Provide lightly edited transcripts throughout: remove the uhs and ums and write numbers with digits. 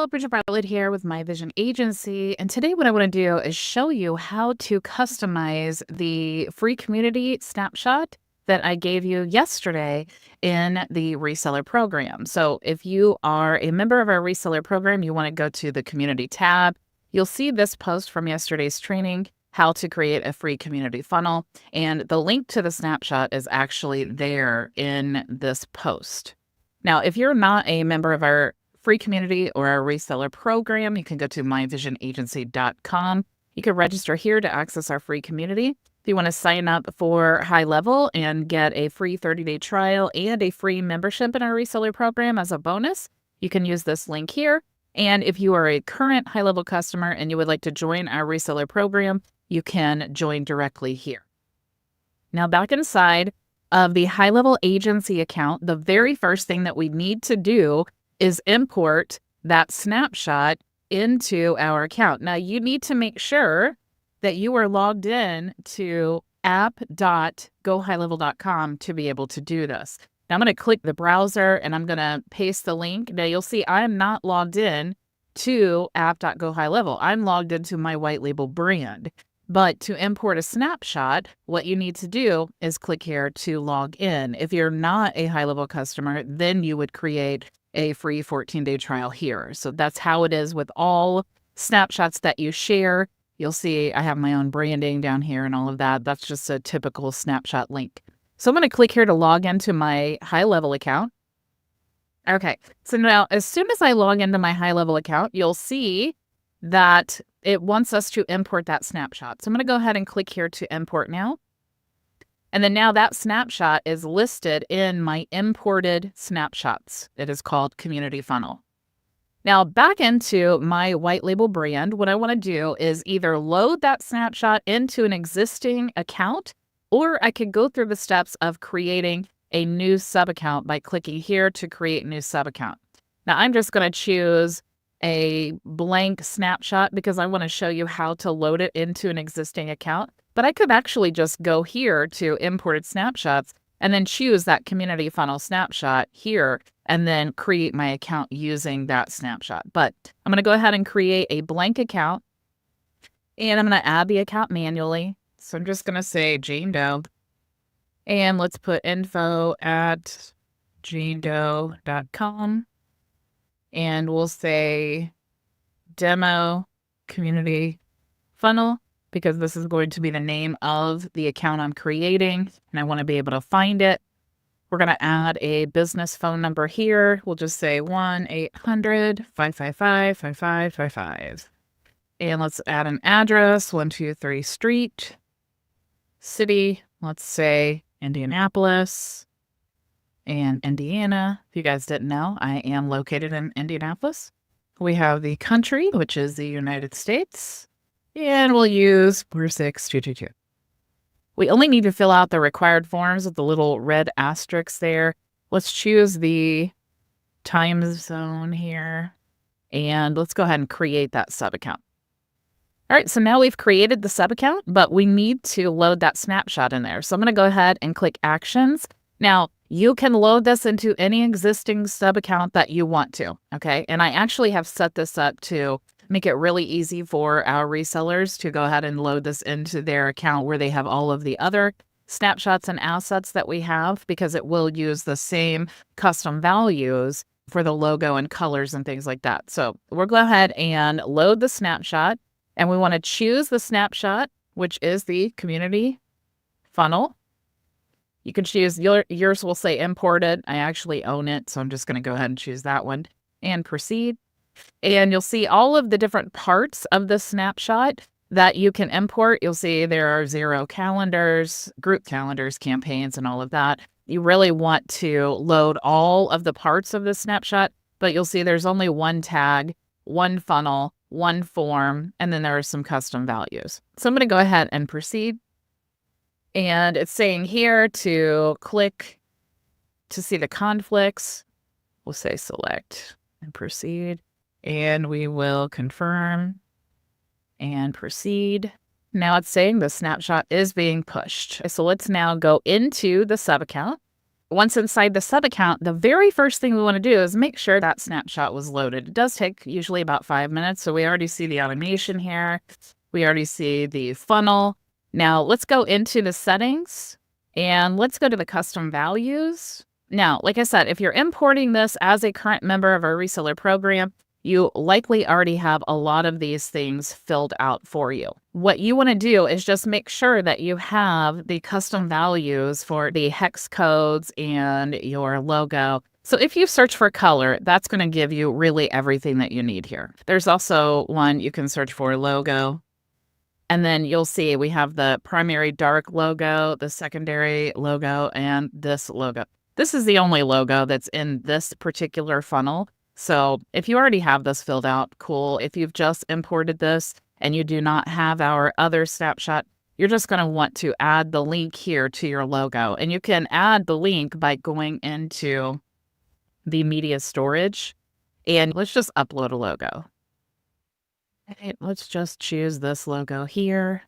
Hello, Bridget Bartlett here with My Vision Agency. And today what I want to do is show you how to customize the free community snapshot that I gave you yesterday in the reseller program. So if you are a member of our reseller program, you want to go to the community tab. You'll see this post from yesterday's training, how to create a free community funnel. And the link to the snapshot is actually there in this post. Now, if you're not a member of our free community or our reseller program, you can go to myvisionagency.com. You can register here to access our free community. If you want to sign up for HighLevel and get a free 30-day trial and a free membership in our reseller program as a bonus, you can use this link here. And if you are a current HighLevel customer and you would like to join our reseller program, you can join directly here. Now, back inside of the HighLevel agency account, the very first thing that we need to do is import that snapshot into our account. Now, you need to make sure that you are logged in to app.gohighlevel.com to be able to do this. Now, I'm going to click the browser and I'm going to paste the link. Now, you'll see I'm not logged in to app.gohighlevel. I'm logged into my white label brand. But to import a snapshot, what you need to do is click here to log in. If you're not a HighLevel customer, then you would create a free 14-day trial here. So that's how it is with all snapshots that you share. You'll see I have my own branding down here and all of that. That's just a typical snapshot link. So I'm going to click here to log into my HighLevel account. Okay, so now as soon as I log into my HighLevel account, you'll see that it wants us to import that snapshot. So I'm going to go ahead and click here to import now. And then now that snapshot is listed in my imported snapshots. It is called Community Funnel. Now back into my white label brand, what I want to do is either load that snapshot into an existing account, or I could go through the steps of creating a new sub account by clicking here to create a new sub account. Now I'm just going to choose a blank snapshot because I want to show you how to load it into an existing account. But I could actually just go here to imported snapshots and then choose that community funnel snapshot here and then create my account using that snapshot. But I'm going to go ahead and create a blank account and I'm going to add the account manually. So I'm just going to say Jane Doe and let's put info@janedoe.com and we'll say demo community funnel, because this is going to be the name of the account I'm creating and I want to be able to find it. We're going to add a business phone number here. We'll just say 1-800-555-5555. And let's add an address, 123 Street. City, let's say Indianapolis. And Indiana, if you guys didn't know, I am located in Indianapolis. We have the country, which is the United States. And we'll use 46222. We only need to fill out the required forms with the little red asterisks there. Let's choose the time zone here. And let's go ahead and create that sub account. All right, so now we've created the sub account, but we need to load that snapshot in there. So I'm going to go ahead and click Actions. Now, you can load this into any existing sub account that you want to, okay? And I actually have set this up to make it really easy for our resellers to go ahead and load this into their account where they have all of the other snapshots and assets that we have, because it will use the same custom values for the logo and colors and things like that. So we'll go ahead and load the snapshot, and we want to choose the snapshot, which is the community funnel. You can choose, yours will say imported. I actually own it, so I'm just going to go ahead and choose that one and proceed. And you'll see all of the different parts of the snapshot that you can import. You'll see there are 0 calendars, group calendars, campaigns, and all of that. You really want to load all of the parts of the snapshot, but you'll see there's only one tag, one funnel, one form, and then there are some custom values. So I'm going to go ahead and proceed. And it's saying here to click to see the conflicts. We'll say select and proceed. And we will confirm and proceed. Now it's saying the snapshot is being pushed. So let's now go into the sub account. Once inside the sub account, the very first thing we want to do is make sure that snapshot was loaded. It does take usually about 5 minutes. So we already see the automation here. We already see the funnel. Now let's go into the settings and let's go to the custom values. Now, like I said, if you're importing this as a current member of our reseller program, you likely already have a lot of these things filled out for you. What you want to do is just make sure that you have the custom values for the hex codes and your logo. So if you search for color, that's going to give you really everything that you need here. There's also one you can search for logo. And then you'll see we have the primary dark logo, the secondary logo, and this logo. This is the only logo that's in this particular funnel. So if you already have this filled out, cool. If you've just imported this and you do not have our other snapshot, you're just going to want to add the link here to your logo. And you can add the link by going into the media storage. And let's just upload a logo. Okay, let's just choose this logo here.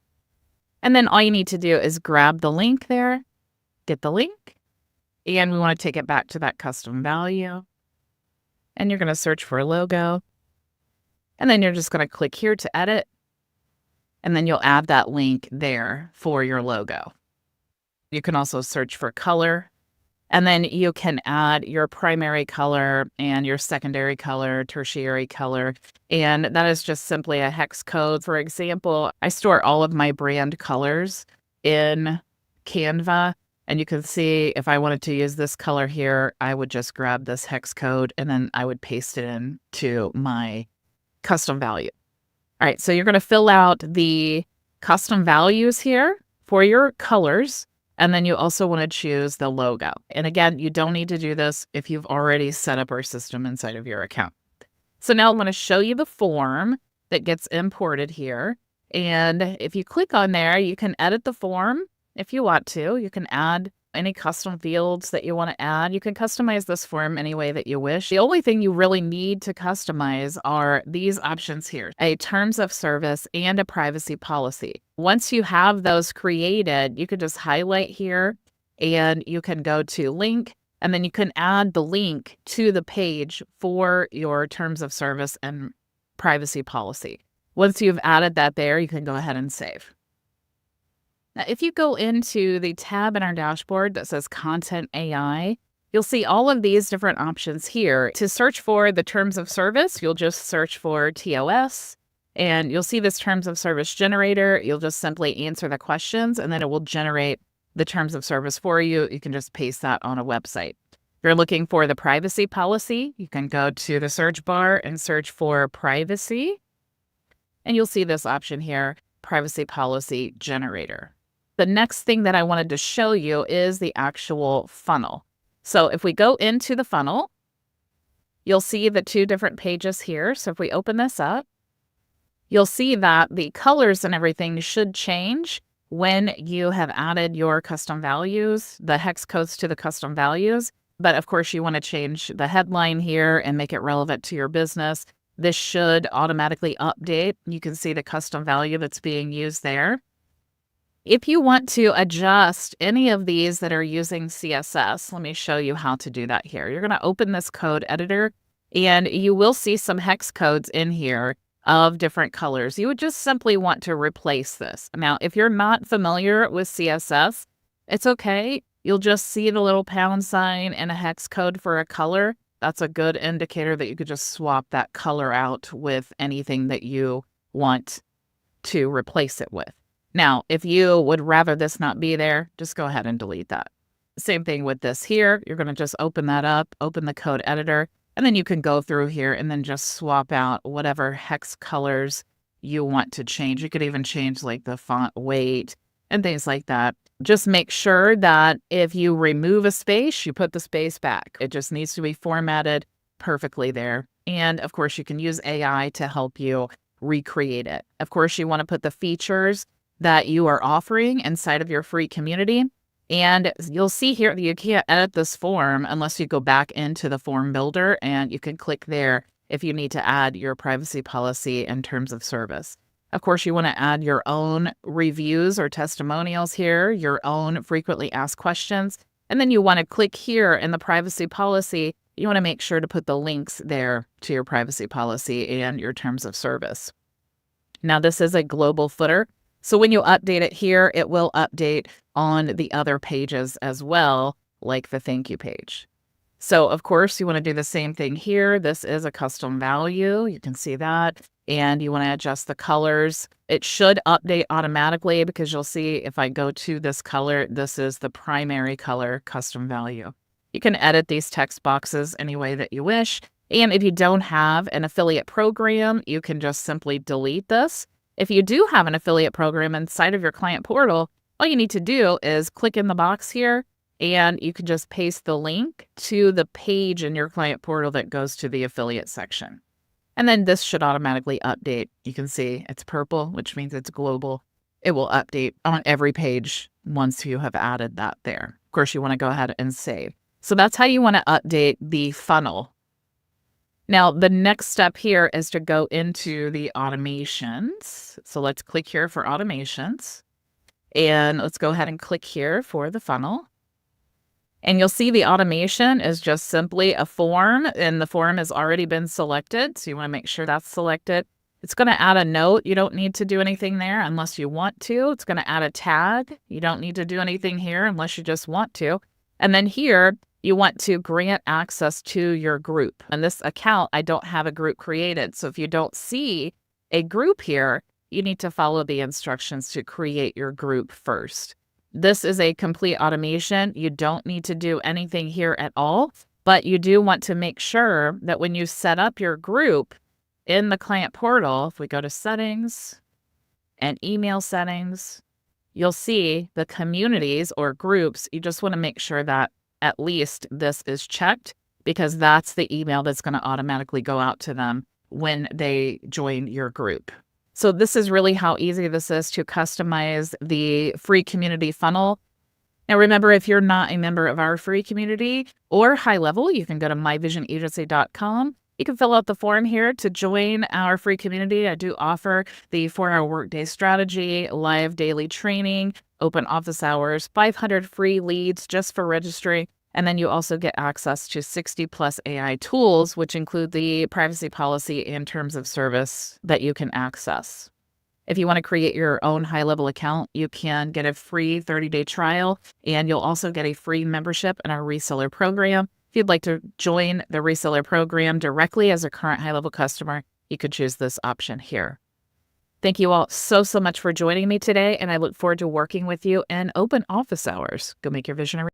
And then all you need to do is grab the link there, get the link, and we want to take it back to that custom value. And you're going to search for a logo. And then you're just going to click here to edit. And then you'll add that link there for your logo. You can also search for color. And then you can add your primary color and your secondary color, tertiary color. And that is just simply a hex code. For example, I store all of my brand colors in Canva. And you can see if I wanted to use this color here, I would just grab this hex code and then I would paste it into my custom value. All right, so you're going to fill out the custom values here for your colors. And then you also want to choose the logo. And again, you don't need to do this if you've already set up our system inside of your account. So now I'm going to show you the form that gets imported here. And if you click on there, you can edit the form. If you want to, you can add any custom fields that you want to add. You can customize this form any way that you wish. The only thing you really need to customize are these options here, a terms of service and a privacy policy. Once you have those created, you can just highlight here and you can go to link, and then you can add the link to the page for your terms of service and privacy policy. Once you've added that there, you can go ahead and save. Now, if you go into the tab in our dashboard that says Content AI, you'll see all of these different options here. To search for the terms of service, you'll just search for TOS, and you'll see this terms of service generator. You'll just simply answer the questions, and then it will generate the terms of service for you. You can just paste that on a website. If you're looking for the privacy policy, you can go to the search bar and search for privacy, and you'll see this option here, privacy policy generator. The next thing that I wanted to show you is the actual funnel. So if we go into the funnel, you'll see the two different pages here. So if we open this up, you'll see that the colors and everything should change when you have added your custom values, the hex codes to the custom values. But of course, you want to change the headline here and make it relevant to your business. This should automatically update. You can see the custom value that's being used there. If you want to adjust any of these that are using CSS, let me show you how to do that here. You're going to open this code editor, and you will see some hex codes in here of different colors. You would just simply want to replace this. Now, if you're not familiar with CSS, it's okay. You'll just see the little pound sign and a hex code for a color. That's a good indicator that you could just swap that color out with anything that you want to replace it with. Now, if you would rather this not be there, just go ahead and delete that. Same thing with this here. You're going to just open that up, open the code editor, and then you can go through here and then just swap out whatever hex colors you want to change. You could even change like the font weight and things like that. Just make sure that if you remove a space, you put the space back. It just needs to be formatted perfectly there. And of course, you can use AI to help you recreate it. Of course, you want to put the features that you are offering inside of your free community. And you'll see here that you can't edit this form unless you go back into the form builder, and you can click there if you need to add your privacy policy and terms of service. Of course, you want to add your own reviews or testimonials here, your own frequently asked questions. And then you want to click here in the privacy policy. You want to make sure to put the links there to your privacy policy and your terms of service. Now, this is a global footer. So when you update it here, it will update on the other pages as well, like the thank you page. So, of course, you want to do the same thing here. This is a custom value. You can see that. And you want to adjust the colors. It should update automatically because you'll see if I go to this color, this is the primary color custom value. You can edit these text boxes any way that you wish. And if you don't have an affiliate program, you can just simply delete this. If you do have an affiliate program inside of your client portal, all you need to do is click in the box here, and you can just paste the link to the page in your client portal that goes to the affiliate section. And then this should automatically update. You can see it's purple, which means it's global. It will update on every page once you have added that there. Of course, you want to go ahead and save. So that's how you want to update the funnel. Now, the next step here is to go into the automations. So let's click here for automations. And let's go ahead and click here for the funnel. And you'll see the automation is just simply a form, and the form has already been selected. So you want to make sure that's selected. It's going to add a note. You don't need to do anything there unless you want to. It's going to add a tag. You don't need to do anything here unless you just want to. And then here, you want to grant access to your group. In this account, I don't have a group created. So if you don't see a group here, you need to follow the instructions to create your group first. This is a complete automation. You don't need to do anything here at all, but you do want to make sure that when you set up your group in the client portal, if we go to settings and email settings, you'll see the communities or groups. You just want to make sure that at least this is checked, because that's the email that's going to automatically go out to them when they join your group. So this is really how easy this is to customize the free community funnel. Now, remember, if you're not a member of our free community or HighLevel, you can go to myvisionagency.com. You can fill out the form here to join our free community. I do offer the 4-hour workday strategy, live daily training, open office hours, 500 free leads just for registering. And then you also get access to 60+ AI tools, which include the privacy policy and terms of service that you can access. If you want to create your own HighLevel account, you can get a free 30-day trial, and you'll also get a free membership in our reseller program. If you'd like to join the reseller program directly as a current HighLevel customer, you could choose this option here. Thank you all so much for joining me today, and I look forward to working with you in open office hours. Go make your vision a reality.